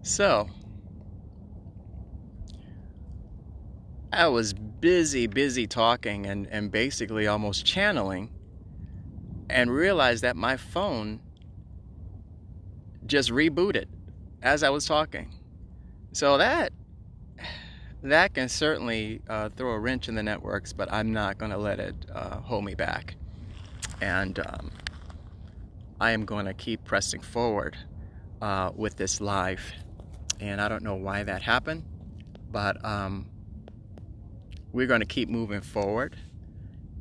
So, I was busy talking and basically almost channeling, and realized that my phone just rebooted as I was talking. So that can certainly throw a wrench in the networks, but I'm not going to let it hold me back. And I am going to keep pressing forward with this live. And I don't know why that happened, but we're going to keep moving forward,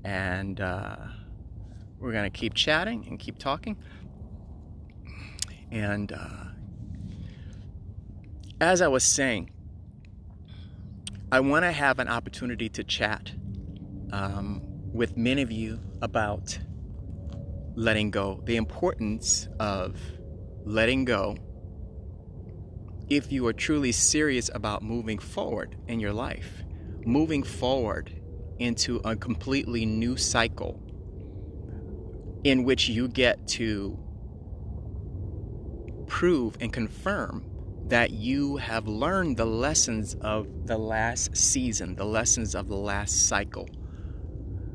and we're going to keep chatting and keep talking. And as I was saying, I want to have an opportunity to chat with many of you about letting go, the importance of letting go if you are truly serious about moving forward in your life, moving forward into a completely new cycle in which you get to prove and confirm that you have learned the lessons of the last season, the lessons of the last cycle.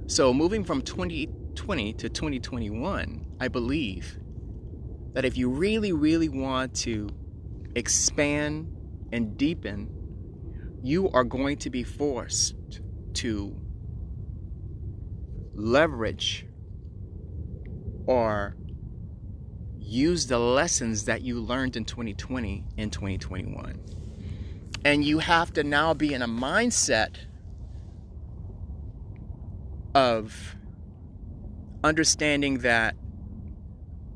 So moving from 2020 to 2021, I believe that if you really want to expand and deepen, you are going to be forced to leverage or use the lessons that you learned in 2020 and 2021. And you have to now be in a mindset of understanding that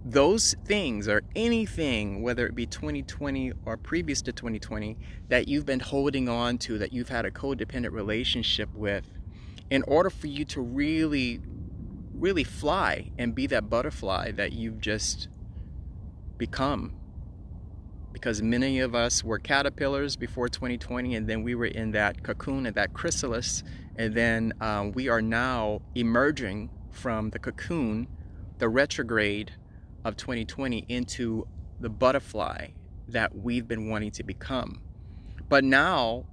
those things, or anything, whether it be 2020 or previous to 2020, that you've been holding on to, that you've had a codependent relationship with, in order for you to really fly and be that butterfly that you've just become. Because many of us were caterpillars before 2020, and then we were in that cocoon and that chrysalis, and then we are now emerging from the cocoon, the retrograde of 2020, into the butterfly that we've been wanting to become. But now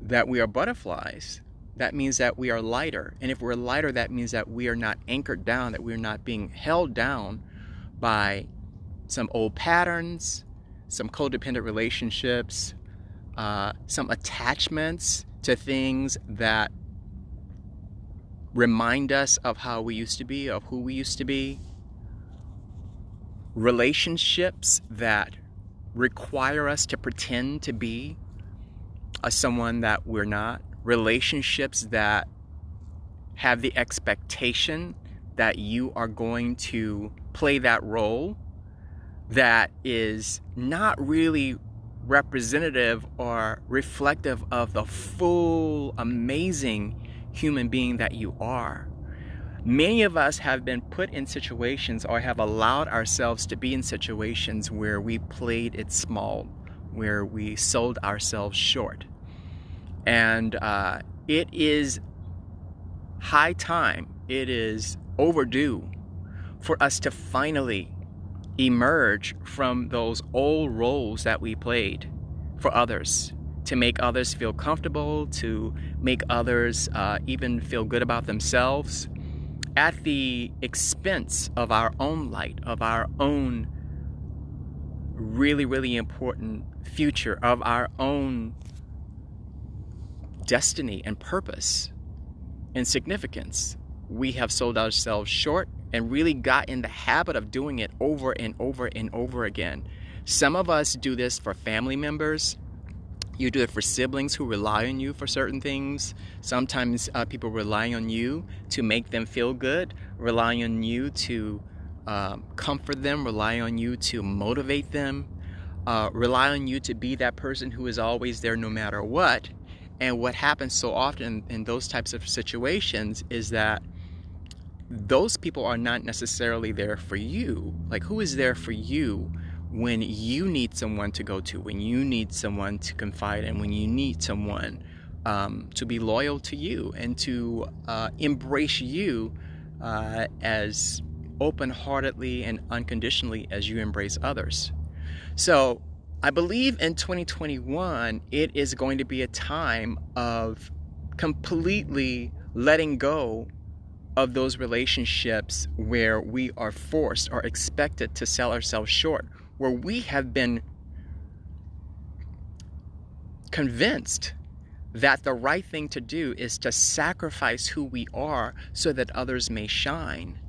that we are butterflies, that means that we are lighter. And if we're lighter, that means that we are not anchored down, that we're not being held down by some old patterns, some codependent relationships, some attachments to things that remind us of how we used to be, of who we used to be. Relationships that require us to pretend to be someone that we're not. Relationships that have the expectation that you are going to play that role that is not really representative or reflective of the full, amazing human being that you are. Many of us have been put in situations, or have allowed ourselves to be in situations, where we played it small, where we sold ourselves short. And it is high time, it is overdue for us to finally emerge from those old roles that we played for others, to make others feel comfortable, to make others even feel good about themselves, at the expense of our own light, of our own really important future, of our own destiny and purpose and significance. We have sold ourselves short and really got in the habit of doing it over and over again. Some of us do this for family members. You do it for siblings who rely on you for certain things. Sometimes people rely on you to make them feel good, rely on you to comfort them, rely on you to motivate them, rely on you to be that person who is always there no matter what. And what happens so often in those types of situations is that those people are not necessarily there for you. Like, who is there for you when you need someone to go to, when you need someone to confide in, when you need someone to be loyal to you and to embrace you as open-heartedly and unconditionally as you embrace others? So I believe in 2021, it is going to be a time of completely letting go of those relationships where we are forced or expected to sell ourselves short, where we have been convinced that the right thing to do is to sacrifice who we are so that others may shine.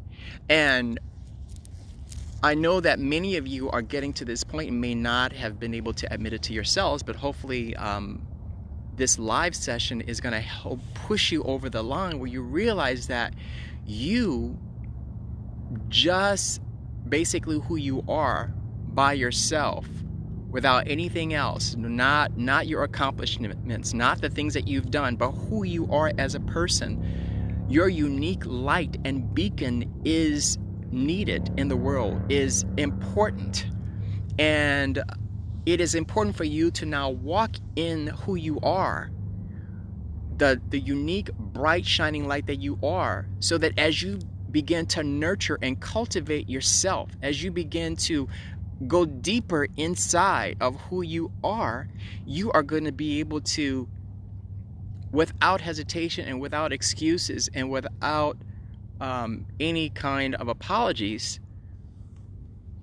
And I know that many of you are getting to this point and may not have been able to admit it to yourselves, but hopefully this live session is going to help push you over the line where you realize that you just basically who you are by yourself, without anything else, not your accomplishments, not the things that you've done, but who you are as a person. Your unique light and beacon is needed in the world, is important. And it is important for you to now walk in who you are, the unique, bright, shining light that you are, so that as you begin to nurture and cultivate yourself, as you begin to go deeper inside of who you are going to be able to, without hesitation and without excuses and without any kind of apologies,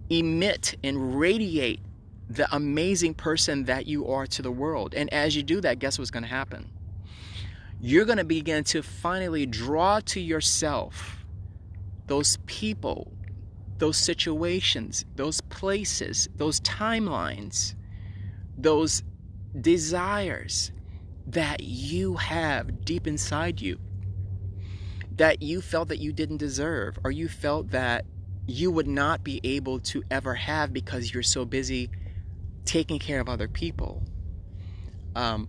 emit and radiate the amazing person that you are to the world. And as you do that, guess what's going to happen? You're going to begin to finally draw to yourself those people, those situations, those places, those timelines, those desires that you have deep inside you, that you felt that you didn't deserve, or you felt that you would not be able to ever have because you're so busy taking care of other people.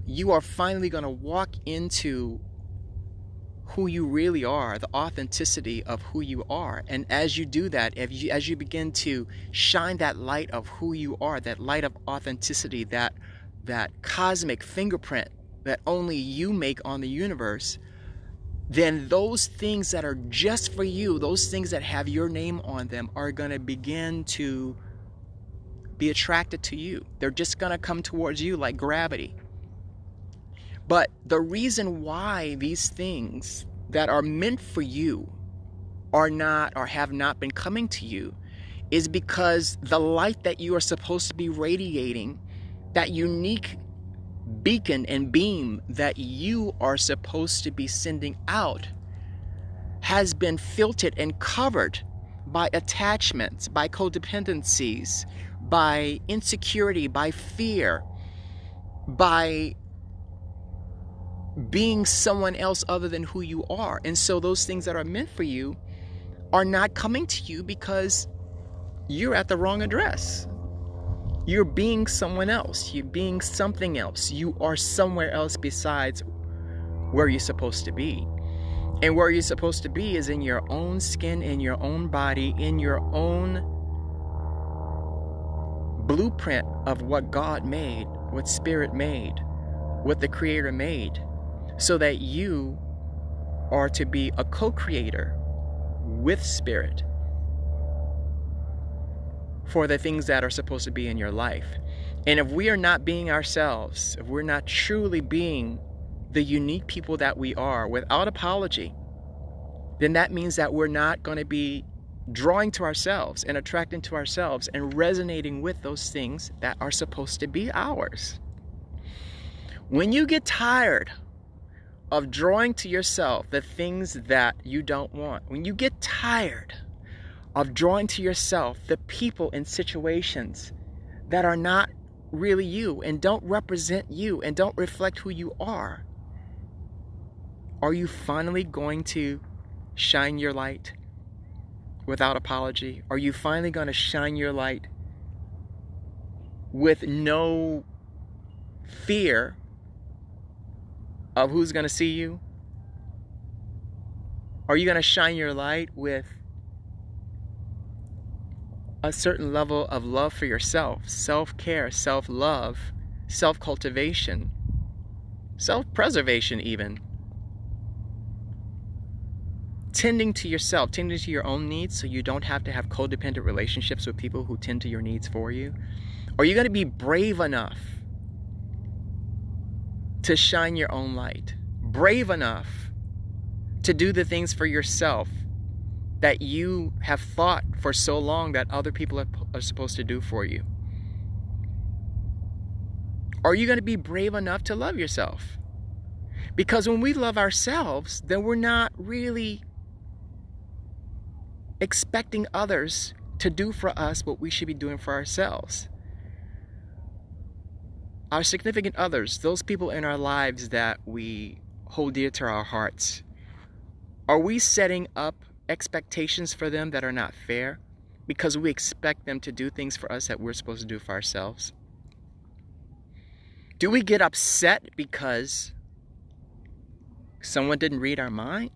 You are finally going to walk into who you really are, the authenticity of who you are. And as you do that, as you begin to shine that light of who you are, that light of authenticity, that cosmic fingerprint that only you make on the universe, then those things that are just for you, those things that have your name on them, are going to begin to be attracted to you. They're just going to come towards you like gravity. But the reason why these things that are meant for you are not, or have not been coming to you, is because the light that you are supposed to be radiating, that unique beacon and beam that you are supposed to be sending out, has been filtered and covered by attachments, by codependencies, by insecurity, by fear, by being someone else other than who you are. And so those things that are meant for you are not coming to you because you're at the wrong address. You're being someone else. You're being something else. You are somewhere else besides where you're supposed to be. And where you're supposed to be is in your own skin, in your own body, in your own blueprint of what God made, what Spirit made, what the Creator made, so that you are to be a co-creator with Spirit for the things that are supposed to be in your life. And if we are not being ourselves, if we're not truly being the unique people that we are without apology, then that means that we're not going to be drawing to ourselves and attracting to ourselves and resonating with those things that are supposed to be ours. When you get tired of drawing to yourself the things that you don't want, when you get tired of drawing to yourself the people and situations that are not really you and don't represent you and don't reflect who you are you finally going to shine your light without apology? Are you finally going to shine your light with no fear of who's going to see you? Are you going to shine your light with a certain level of love for yourself, self-care, self-love, self-cultivation, self-preservation even? Tending to yourself, tending to your own needs so you don't have to have codependent relationships with people who tend to your needs for you? Are you going to be brave enough to shine your own light? Brave enough to do the things for yourself that you have thought for so long that other people are supposed to do for you? Are you going to be brave enough to love yourself? Because when we love ourselves, then we're not really expecting others to do for us what we should be doing for ourselves. Our significant others, those people in our lives that we hold dear to our hearts, are we setting up expectations for them that are not fair because we expect them to do things for us that we're supposed to do for ourselves? Do we get upset because someone didn't read our mind?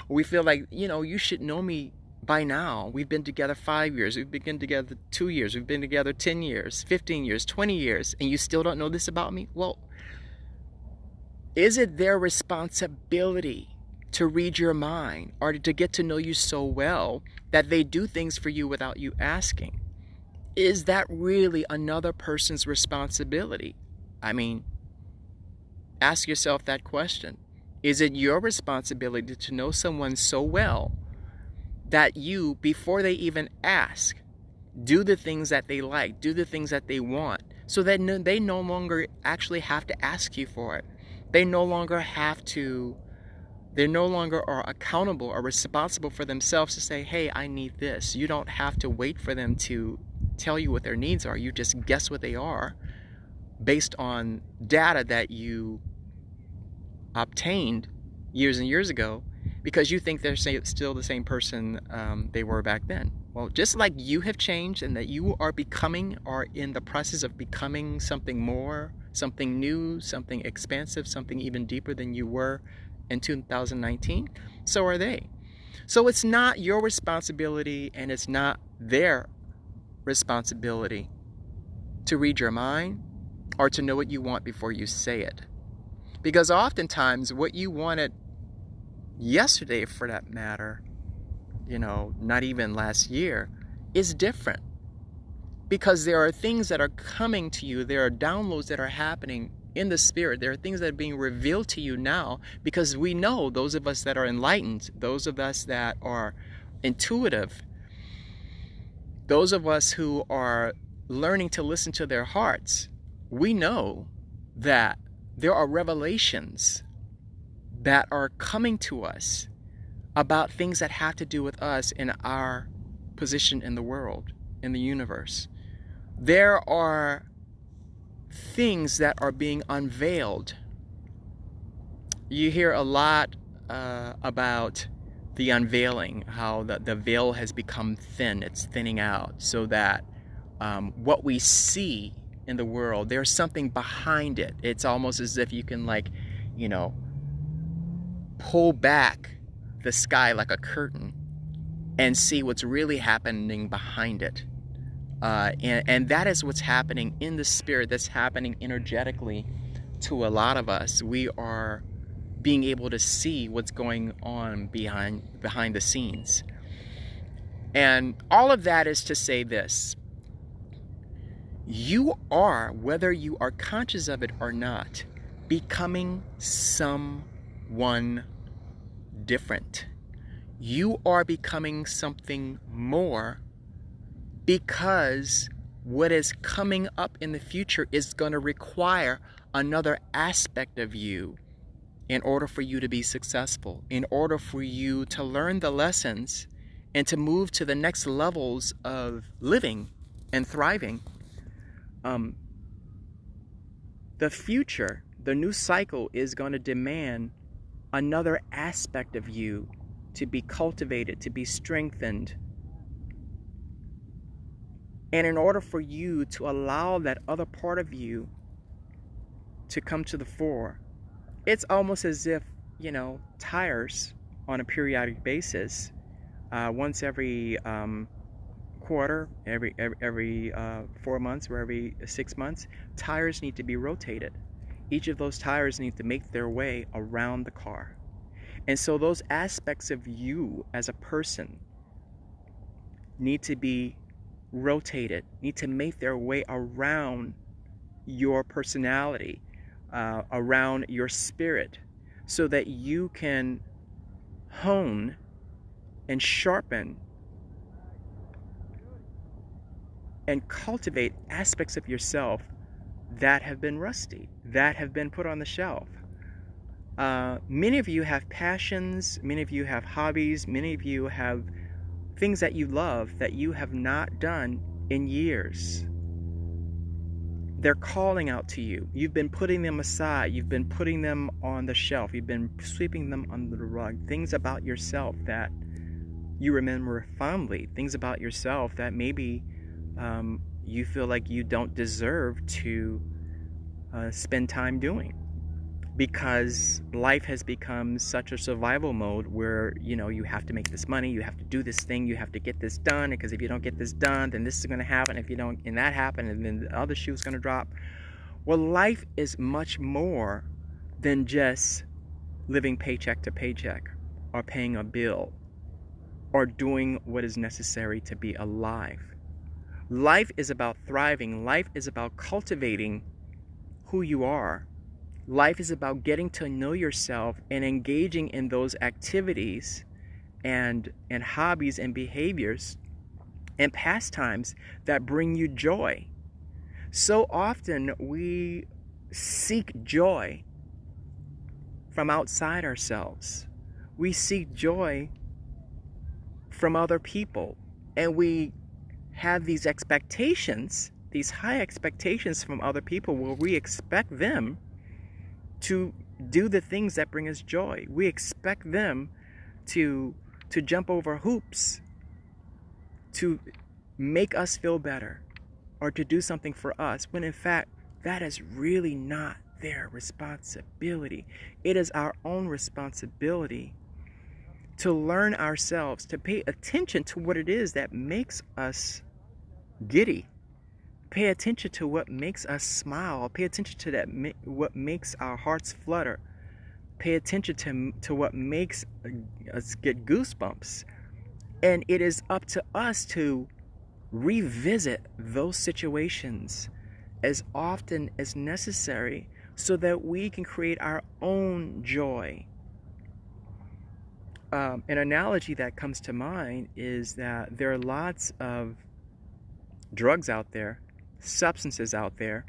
Or we feel like, you should know me by now. We've been together 5 years. We've been together 2 years. We've been together 10 years, 15 years, 20 years, and you still don't know this about me? Well, is it their responsibility to read your mind or to get to know you so well that they do things for you without you asking? Is that really another person's responsibility? I mean, ask yourself that question. Is it your responsibility to know someone so well that you, before they even ask, do the things that they like, do the things that they want, so that they no longer actually have to ask you for it? They no longer are accountable or responsible for themselves to say, hey, I need this. You don't have to wait for them to tell you what their needs are. You just guess what they are based on data that you obtained years and years ago because you think they're still the same person they were back then. Well, just like you have changed and that you are becoming or in the process of becoming something more, something new, something expansive, something even deeper than you were in 2019, so are they. So it's not your responsibility and it's not their responsibility to read your mind or to know what you want before you say it. Because oftentimes what you wanted yesterday, for that matter, not even last year, is different. Because there are things that are coming to you, there are downloads that are happening in the spirit, there are things that are being revealed to you now, because we know, those of us that are enlightened, those of us that are intuitive, those of us who are learning to listen to their hearts, we know that there are revelations that are coming to us about things that have to do with us in our position in the world, in the universe. There are things that are being unveiled. You hear a lot about the unveiling, how the veil has become thin, it's thinning out, so that what we see in the world, there's something behind it. It's almost as if you can pull back the sky like a curtain and see what's really happening behind it. And that is what's happening in the spirit, that's happening energetically to a lot of us. We are being able to see what's going on behind the scenes. And all of that is to say this: you are, whether you are conscious of it or not, becoming someone different. You are becoming something more, because what is coming up in the future is going to require another aspect of you in order for you to be successful, in order for you to learn the lessons and to move to the next levels of living and thriving. The future, the new cycle, is going to demand another aspect of you to be cultivated, to be strengthened. And in order for you to allow that other part of you to come to the fore, it's almost as if, tires on a periodic basis, once every quarter, every 4 months or every 6 months, tires need to be rotated. Each of those tires need to make their way around the car. And so those aspects of you as a person need to be rotated, need to make their way around your personality, around your spirit, so that you can hone and sharpen and cultivate aspects of yourself that have been rusty, that have been put on the shelf. Many of you have passions, many of you have hobbies, many of you have things that you love that you have not done in years. They're calling out to you. You've been putting them aside. You've been putting them on the shelf. You've been sweeping them under the rug. Things about yourself that you remember fondly. Things about yourself that maybe you feel like you don't deserve to spend time doing, because life has become such a survival mode where, you know, you have to make this money, you have to do this thing, you have to get this done, because if you don't get this done, then this is going to happen. If you don't, and that happened, and then the other shoe's going to drop. Well, life is much more than just living paycheck to paycheck, or paying a bill, or doing what is necessary to be alive. Life is about thriving. Life is about cultivating who you are. Life is about getting to know yourself and engaging in those activities and hobbies and behaviors and pastimes that bring you joy. So often we seek joy from outside ourselves. We seek joy from other people, and we have these expectations, these high expectations from other people, where we expect them to do the things that bring us joy. We expect them to jump over hoops, to make us feel better, or to do something for us, when in fact that is really not their responsibility. It is our own responsibility to learn ourselves, to pay attention to what it is that makes us giddy. Pay attention to what makes us smile. Pay attention to what makes our hearts flutter. Pay attention to what makes us get goosebumps. And it is up to us to revisit those situations as often as necessary, so that we can create our own joy. An analogy that comes to mind is that there are lots of drugs out there, substances out there,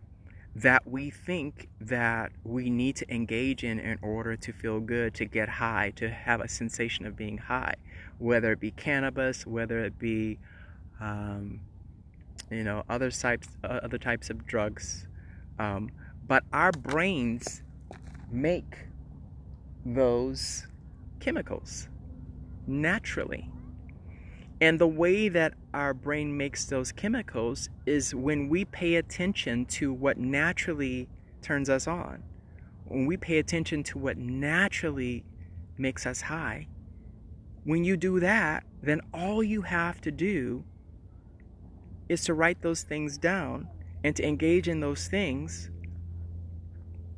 that we think that we need to engage in order to feel good, to get high, to have a sensation of being high, whether it be cannabis, whether it be other types of drugs. But our brains make those chemicals naturally. And the way that our brain makes those chemicals is when we pay attention to what naturally turns us on. When we pay attention to what naturally makes us high. When you do that, then all you have to do is to write those things down and to engage in those things,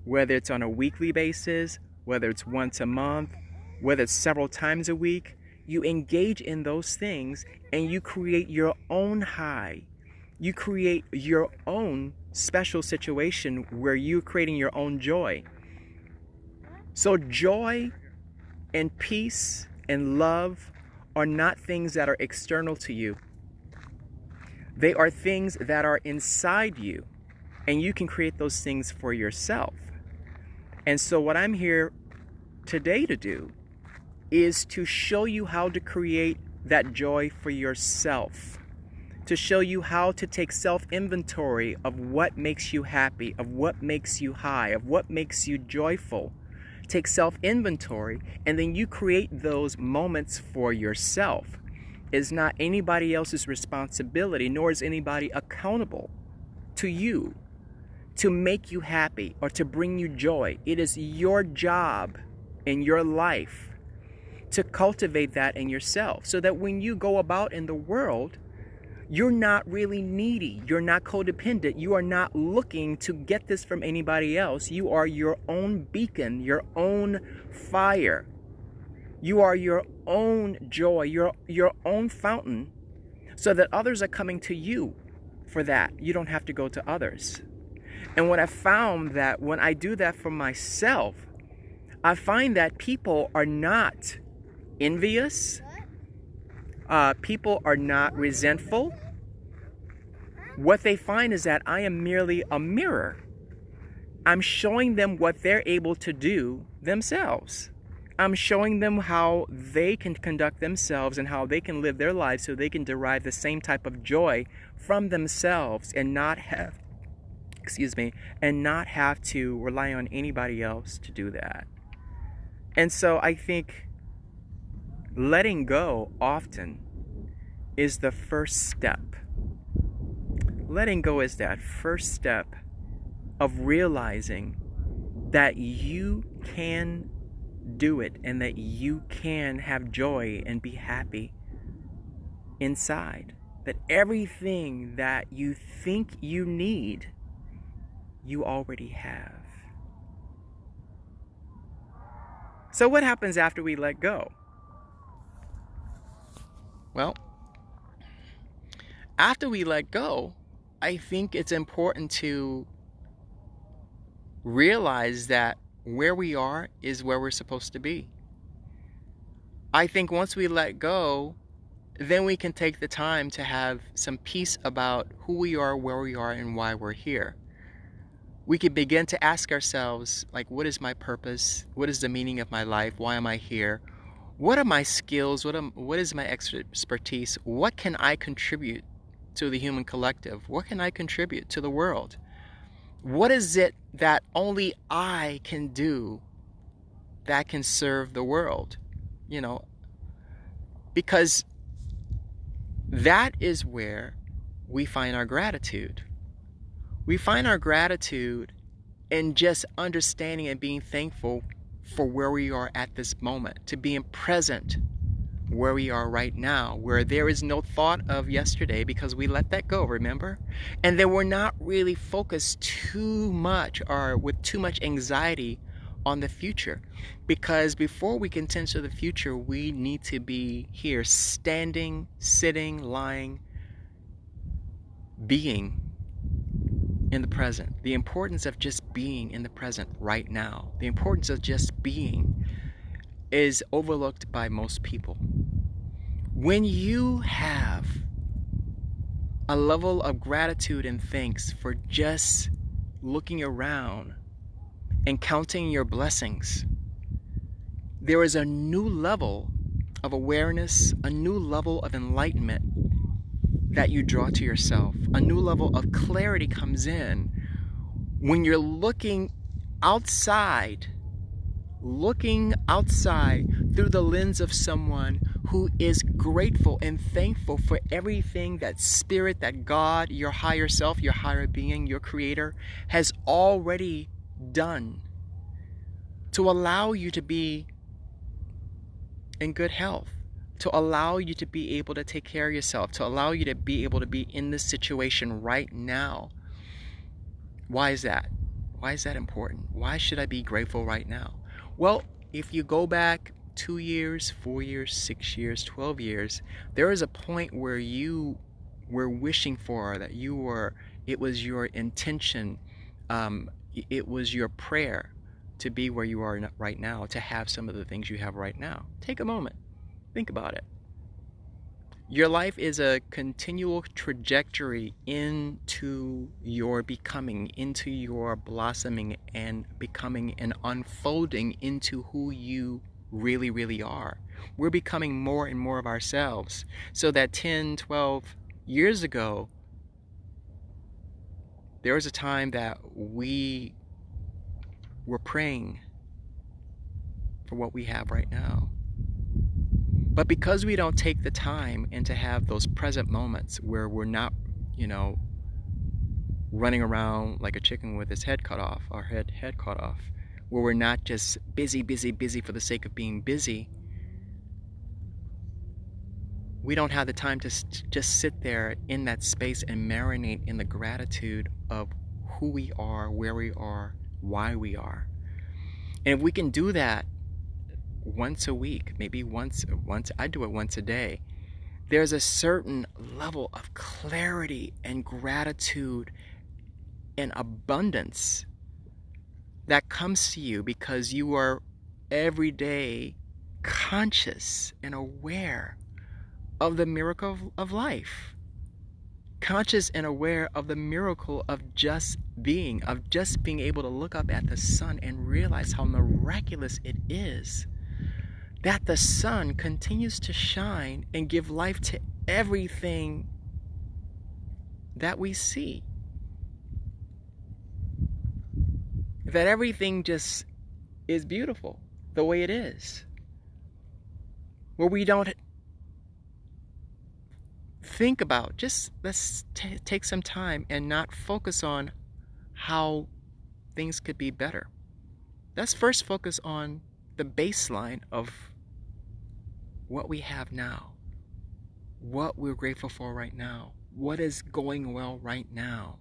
whether it's on a weekly basis, whether it's once a month, whether it's several times a week. You engage in those things and you create your own high. You create your own special situation where you're creating your own joy. So joy and peace and love are not things that are external to you. They are things that are inside you, and you can create those things for yourself. And so what I'm here today to do is to show you how to create that joy for yourself, to show you how to take self-inventory of what makes you happy, of what makes you high, of what makes you joyful. Take self-inventory, and then you create those moments for yourself. It's not anybody else's responsibility, nor is anybody accountable to you to make you happy or to bring you joy. It is your job in your life to cultivate that in yourself, so that when you go about in the world, you're not really needy, you're not codependent, you are not looking to get this from anybody else. You are your own beacon, your own fire. You are your own joy, your own fountain. so that others are coming to you for that. You don't have to go to others. And what I found that when I do that for myself, I find that people are not envious. People are not resentful. What they find is that I am merely a mirror. I'm showing them what they're able to do themselves. I'm showing them how they can conduct themselves and how they can live their lives so they can derive the same type of joy from themselves and not have, not have to rely on anybody else to do that. And so I think letting go often is the first step. Letting go is that first step of realizing that you can do it and that you can have joy and be happy inside. That everything that you think you need, you already have. So what happens after we let go? Well, after we let go, I think it's important to realize that where we are is where we're supposed to be. I think once we let go, then we can take the time to have some peace about who we are, where we are, and why we're here. We can begin to ask ourselves, like, what is my purpose? What is the meaning of my life? Why am I here? What are my skills? What is my expertise? What can I contribute to the human collective? What can I contribute to the world? What is it that only I can do that can serve the world? Because that is where we find our gratitude. We find our gratitude in just understanding and being thankful for where we are at this moment, to being present where we are right now, where there is no thought of yesterday because we let that go, remember? And then we're not really focused too much or with too much anxiety on the future, because before we can tend to the future, we need to be here, standing, sitting, lying, being in the present. The importance of just being in the present right now, the importance of just being, is overlooked by most people. When you have a level of gratitude and thanks for just looking around and counting your blessings, there is a new level of awareness, a new level of enlightenment that you draw to yourself. A new level of clarity comes in when you're looking outside through the lens of someone who is grateful and thankful for everything that spirit, that God, your higher self, your higher being, your creator has already done to allow you to be in good health, to allow you to be able to take care of yourself, to allow you to be able to be in this situation right now. Why is that? Why is that important? Why should I be grateful right now? Well, if you go back 2 years, 4 years, 6 years, 12 years, there is a point where you were wishing for, that it was your intention, it was your prayer to be where you are right now, to have some of the things you have right now. Take a moment. Think about it. Your life is a continual trajectory into your becoming, into your blossoming and becoming and unfolding into who you really, really are. We're becoming more and more of ourselves. So that 10, 12 years ago, there was a time that we were praying for what we have right now. But because we don't take the time and to have those present moments where we're not, running around like a chicken with its head cut off, our head cut off, where we're not just busy for the sake of being busy, we don't have the time to just sit there in that space and marinate in the gratitude of who we are, where we are, why we are. And if we can do that once a week, maybe once I do it once a day, there's a certain level of clarity and gratitude and abundance that comes to you because you are every day conscious and aware of the miracle of life. Conscious and aware of the miracle of just being able to look up at the sun and realize how miraculous it is that the sun continues to shine and give life to everything that we see. That everything just is beautiful the way it is. Where we don't think about, just let's take some time and not focus on how things could be better. Let's first focus on the baseline of what we have now, what we're grateful for right now, what is going well right now.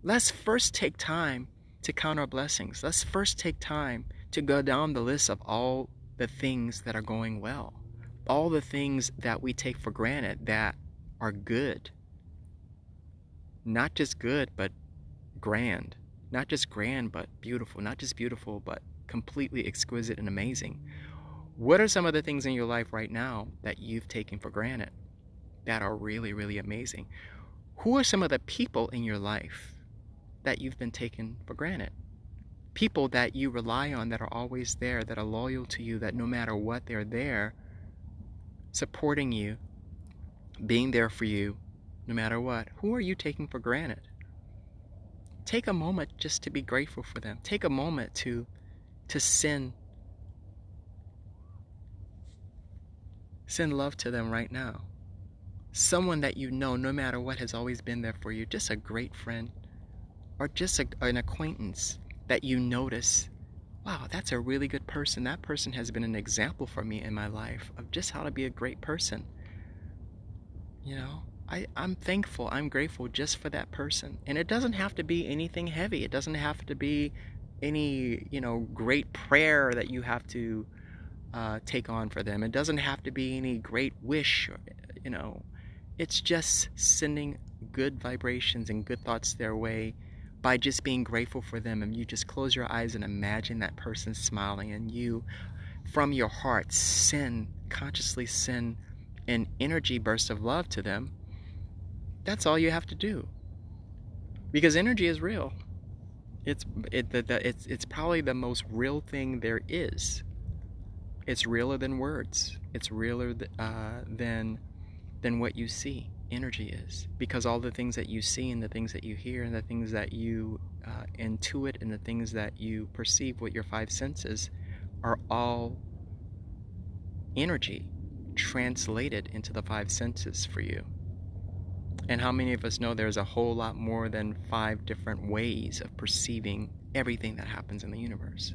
Let's first take time to count our blessings. Let's first take time to go down the list of all the things that are going well, all the things that we take for granted that are good. Not just good, but grand. Not just grand, but beautiful. Not just beautiful, but completely exquisite and amazing. What are some of the things in your life right now that you've taken for granted that are really, really amazing? Who are some of the people in your life that you've been taking for granted? People that you rely on, that are always there, that are loyal to you, that no matter what, they're there, supporting you, being there for you, no matter what. Who are you taking for granted? Take a moment just to be grateful for them. Take a moment to send love to them right now. Someone that you know, no matter what, has always been there for you. Just a great friend, or just an acquaintance that you notice, wow, that's a really good person. That person has been an example for me in my life of just how to be a great person. You know, I'm thankful, I'm grateful just for that person. And it doesn't have to be anything heavy. It doesn't have to be any, great prayer that you have to take on for them. It doesn't have to be any great wish, It's just sending good vibrations and good thoughts their way by just being grateful for them. And you just close your eyes and imagine that person smiling, and you, from your heart, consciously send an energy burst of love to them. That's all you have to do, because energy is real. It's probably the most real thing there is. It's realer than words. It's realer than what you see. Energy is, because all the things that you see and the things that you hear and the things that you intuit and the things that you perceive with your five senses are all energy translated into the five senses for you. And how many of us know there's a whole lot more than 5 different ways of perceiving everything that happens in the universe?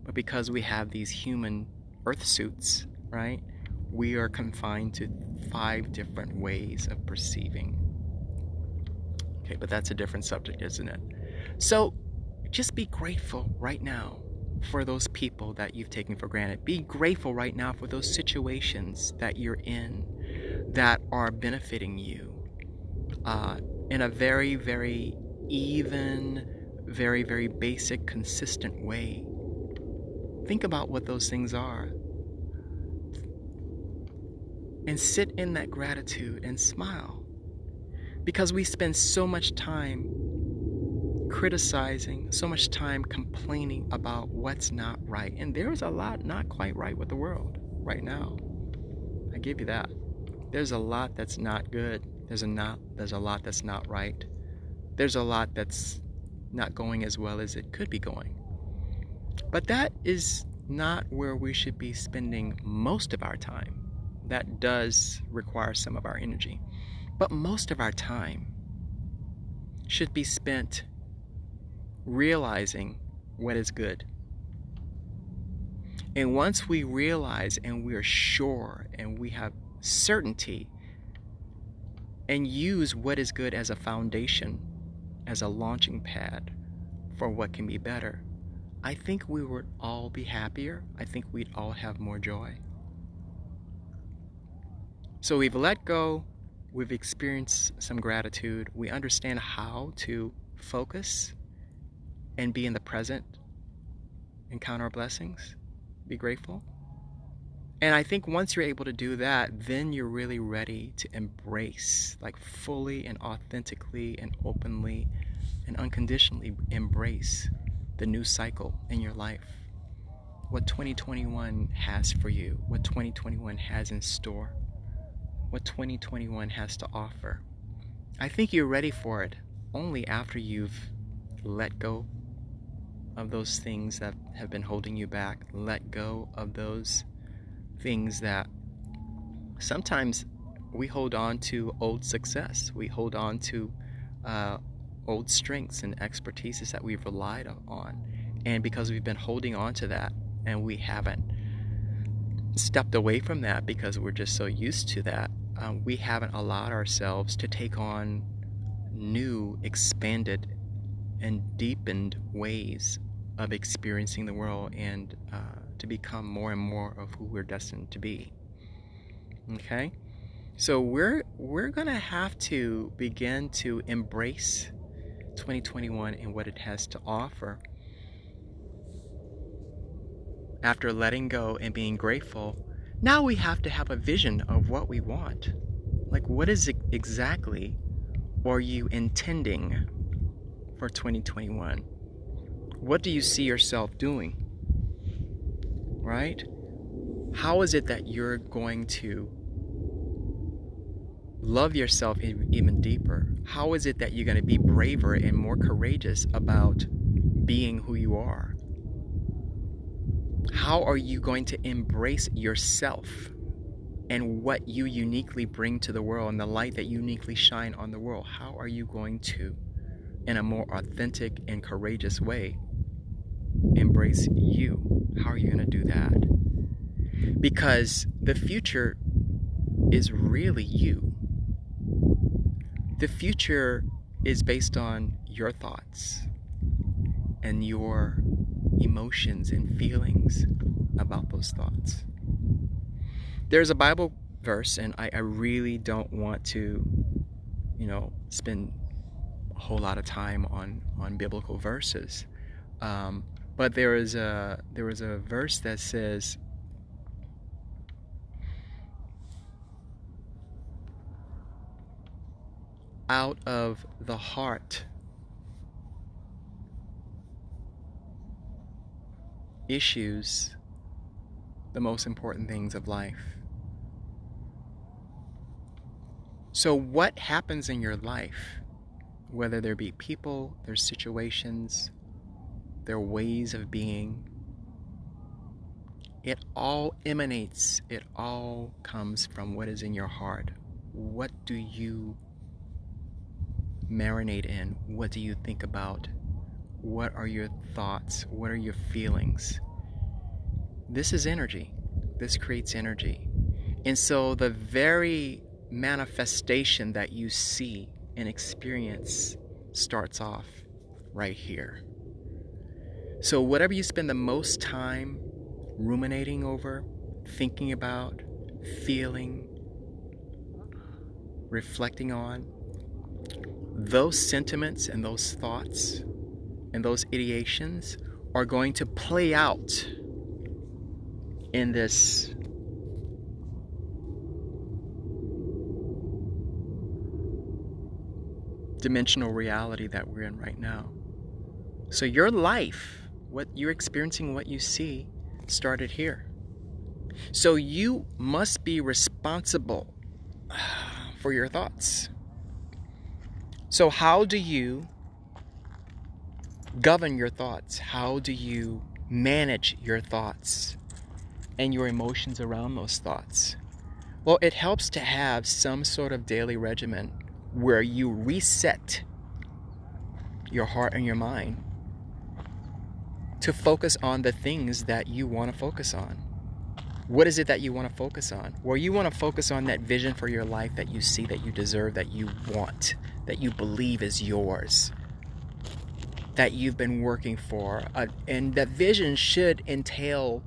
But because we have these human earth suits, right, we are confined to 5 different ways of perceiving. Okay, but that's a different subject, isn't it? So just be grateful right now for those people that you've taken for granted. Be grateful right now for those situations that you're in that are benefiting you in a very, very even, very, very basic, consistent way. Think about what those things are. And sit in that gratitude and smile. Because we spend so much time criticizing, so much time complaining about what's not right. And there's a lot not quite right with the world right now. I give you that. There's a lot that's not good. There's a lot that's not right. There's a lot that's not going as well as it could be going. But that is not where we should be spending most of our time. That does require some of our energy. But most of our time should be spent realizing what is good. And once we realize and we are sure and we have certainty and use what is good as a foundation, as a launching pad for what can be better, I think we would all be happier. I think we'd all have more joy. So we've let go, we've experienced some gratitude, we understand how to focus and be in the present, and count our blessings, be grateful. And I think once you're able to do that, then you're really ready to embrace, like fully and authentically and openly and unconditionally embrace the new cycle in your life. What 2021 has for you, what 2021 has in store, what 2021 has to offer. I think you're ready for it only after you've let go of those things that have been holding you back, let go of those things that sometimes we hold on to old success, we hold on to old strengths and expertises that we've relied on. And because we've been holding on to that and we haven't stepped away from that because we're just so used to that, we haven't allowed ourselves to take on new, expanded, and deepened ways of experiencing the world and to become more and more of who we're destined to be. Okay? So we're gonna have to begin to embrace 2021 and what it has to offer. After letting go and being grateful, now we have to have a vision of what we want. Like, what is it exactly are you intending for 2021? What do you see yourself doing? Right? How is it that you're going to love yourself even deeper? How is it that you're going to be braver and more courageous about being who you are? How are you going to embrace yourself and what you uniquely bring to the world and the light that you uniquely shine on the world? How are you going to, in a more authentic and courageous way, embrace you? How are you going to do that? Because the future is really you. The future is based on your thoughts and your emotions and feelings about those thoughts. There's a Bible verse, and I really don't want to, spend a whole lot of time on biblical verses. But there was a verse that says, out of the heart issues the most important things of life. So what happens in your life, whether there be people, there's situations, there are ways of being, it all emanates, it all comes from what is in your heart. What do you marinate in? What do you think about? What are your thoughts? What are your feelings? This is energy. This creates energy. And so the very manifestation that you see and experience starts off right here. So whatever you spend the most time ruminating over, thinking about, feeling, reflecting on, those sentiments and those thoughts and those ideations are going to play out in this dimensional reality that we're in right now. So your life, what you're experiencing, what you see, started here. So you must be responsible for your thoughts. So how do you govern your thoughts? How do you manage your thoughts and your emotions around those thoughts? Well, it helps to have some sort of daily regimen where you reset your heart and your mind to focus on the things that you want to focus on. What is it that you want to focus on? Well, you want to focus on that vision for your life that you see, that you deserve, that you want, that you believe is yours, that you've been working for. And that vision should entail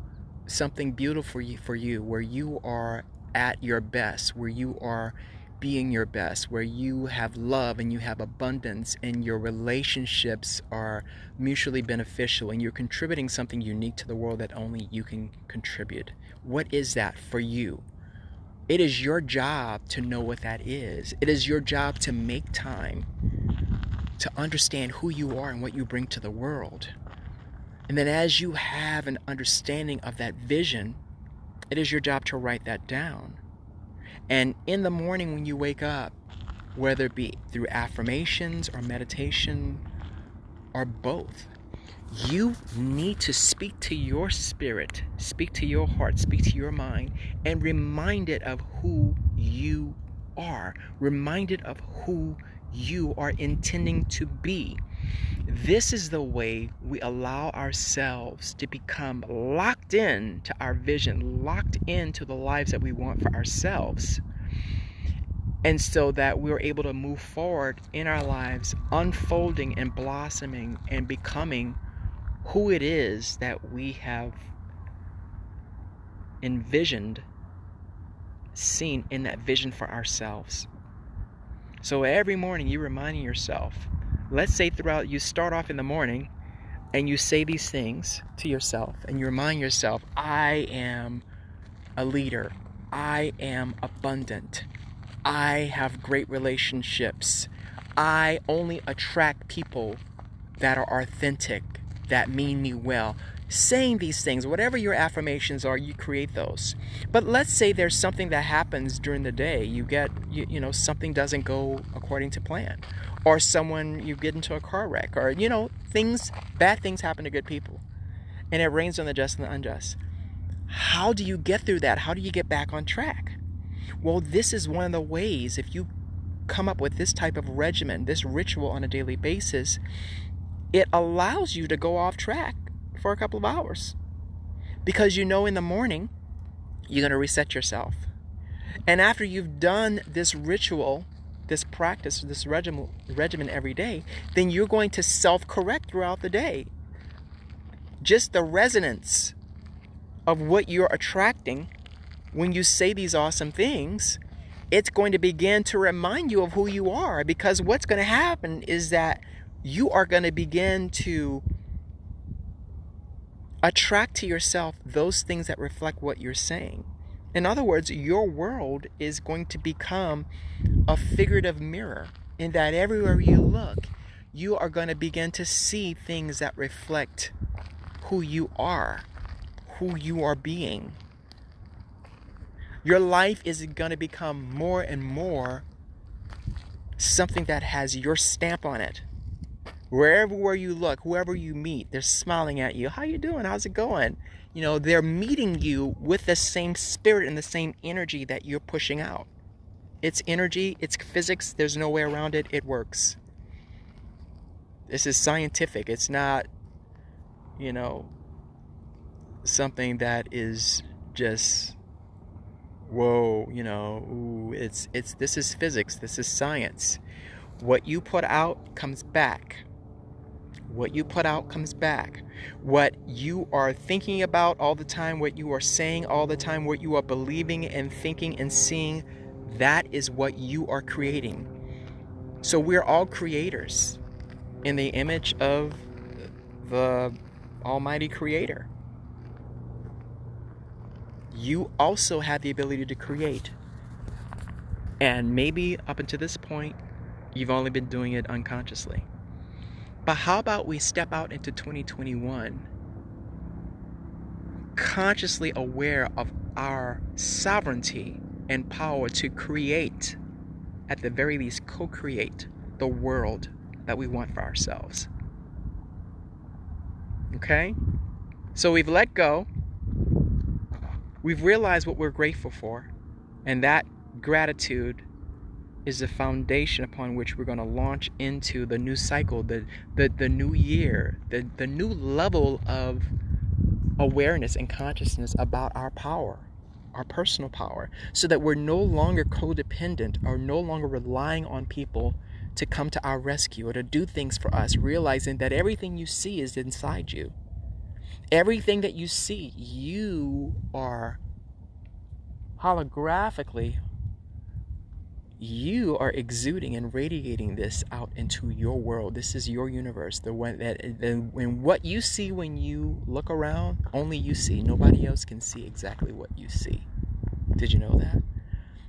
something beautiful for you, where you are at your best, where you are being your best, where you have love and you have abundance and your relationships are mutually beneficial and you're contributing something unique to the world that only you can contribute. What is that for you? It is your job to know what that is. It is your job to make time to understand who you are and what you bring to the world. And then as you have an understanding of that vision, it is your job to write that down. And in the morning when you wake up, whether it be through affirmations or meditation or both, you need to speak to your spirit, speak to your heart, speak to your mind, and remind it of who you are. Remind it of who you are intending to be. This is the way we allow ourselves to become locked in to our vision, locked into the lives that we want for ourselves. And so that we're able to move forward in our lives, unfolding and blossoming and becoming who it is that we have envisioned, seen in that vision for ourselves. So every morning you're reminding yourself, let's say throughout, you start off in the morning and you say these things to yourself and you remind yourself, I am a leader. I am abundant. I have great relationships. I only attract people that are authentic, that mean me well. Saying these things, whatever your affirmations are, you create those. But let's say there's something that happens during the day. You get, something doesn't go according to plan. Or you get into a car wreck. Or, bad things happen to good people. And it rains on the just and the unjust. How do you get through that? How do you get back on track? Well, this is one of the ways. If you come up with this type of regimen, this ritual on a daily basis, it allows you to go off track for a couple of hours. Because in the morning, you're going to reset yourself. And after you've done this ritual, this practice, this regimen every day, then you're going to self-correct throughout the day. Just the resonance of what you're attracting when you say these awesome things, it's going to begin to remind you of who you are. Because what's going to happen is that you are going to begin to attract to yourself those things that reflect what you're saying. In other words, your world is going to become a figurative mirror, in that everywhere you look, you are going to begin to see things that reflect who you are being. Your life is going to become more and more something that has your stamp on it. Wherever you look, whoever you meet, they're smiling at you. How you doing? How's it going? They're meeting you with the same spirit and the same energy that you're pushing out. It's energy, it's physics, there's no way around it, it works. This is scientific. It's not, something that is just, whoa, this is physics, this is science. What you put out comes back. What you put out comes back. What you are thinking about all the time, what you are saying all the time, what you are believing and thinking and seeing, that is what you are creating. So we're all creators in the image of the Almighty Creator. You also have the ability to create. And maybe up until this point, you've only been doing it unconsciously. But how about we step out into 2021 consciously aware of our sovereignty and power to create, at the very least co-create, the world that we want for ourselves. Okay? So we've let go. We've realized what we're grateful for. And that gratitude is the foundation upon which we're going to launch into the new cycle, the new year, the new level of awareness and consciousness about our power, our personal power, so that we're no longer codependent or no longer relying on people to come to our rescue or to do things for us, realizing that everything you see is inside you. Everything that you see, you are holographically, you are exuding and radiating this out into your world. This is your universe. The one that, and what you see when you look around, only you see. Nobody else can see exactly what you see. Did you know that?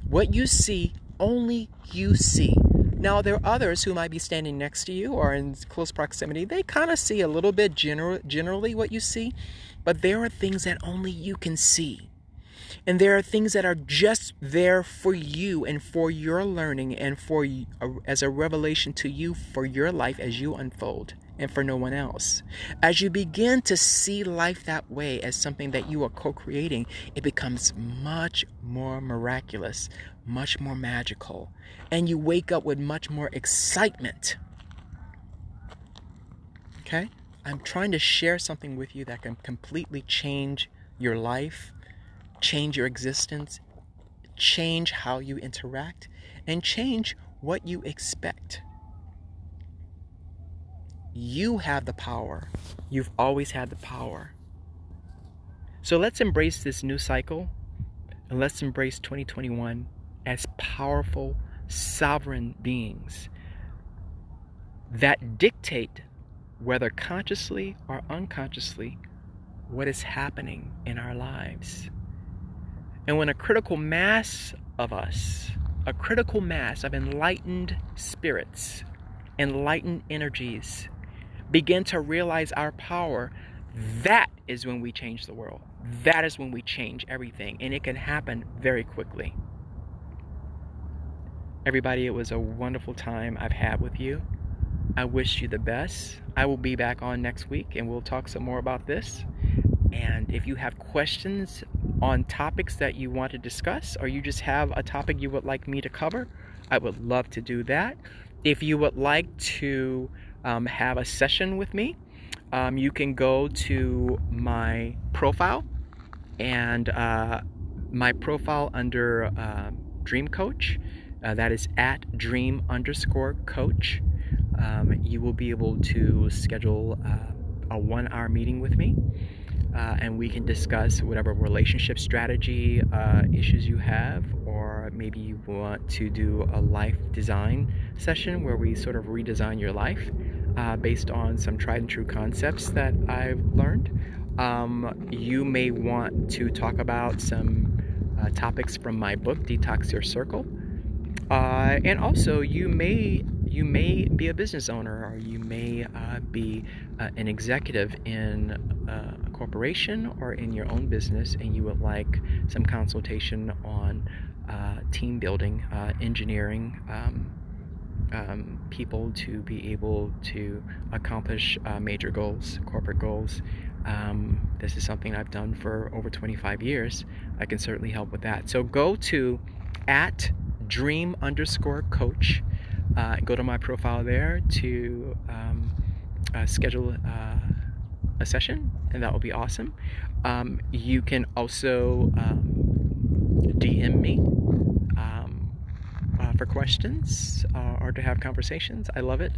What you see, only you see. Now, there are others who might be standing next to you or in close proximity. They kind of see a little bit generally what you see, but there are things that only you can see. And there are things that are just there for you and for your learning and for as a revelation to you for your life as you unfold and for no one else. As you begin to see life that way as something that you are co-creating, it becomes much more miraculous, much more magical, and you wake up with much more excitement. Okay? I'm trying to share something with you that can completely change your life, change your existence, change how you interact, and change what you expect. You have the power. You've always had the power. So let's embrace this new cycle, and let's embrace 2021 as powerful, sovereign beings that dictate, whether consciously or unconsciously, what is happening in our lives. And when a critical mass of us, a critical mass of enlightened spirits, enlightened energies, begin to realize our power, that is when we change the world. That is when we change everything. And it can happen very quickly. Everybody, it was a wonderful time I've had with you. I wish you the best. I will be back on next week and we'll talk some more about this. And if you have questions on topics that you want to discuss, or you just have a topic you would like me to cover, I would love to do that. If you would like to have a session with me, you can go to my profile, and my profile under Dream Coach, that is at dream_coach. You will be able to schedule a 1-hour meeting with me, and we can discuss whatever relationship strategy issues you have, or maybe you want to do a life design session where we sort of redesign your life based on some tried and true concepts that I've learned. You may want to talk about some topics from my book, Detox Your Circle. And also, you may be a business owner, or you may be an executive in a corporation or in your own business, and you would like some consultation on team building, engineering, people to be able to accomplish major goals, corporate goals. This is something I've done for over 25 years. I can certainly help with that. So go to at dream_coach. Go to my profile there to schedule a session, and that will be awesome. You can also DM me for questions or to have conversations. I love it.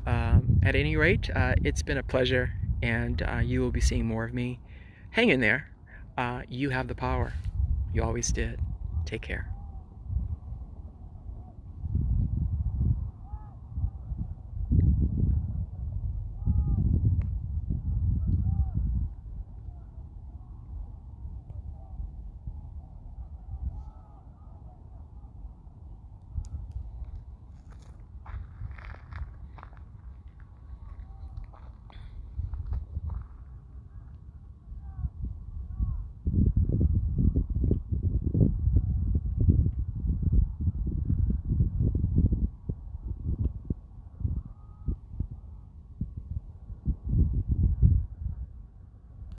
At any rate, it's been a pleasure, and you will be seeing more of me. Hang in there. You have the power. You always did. Take care.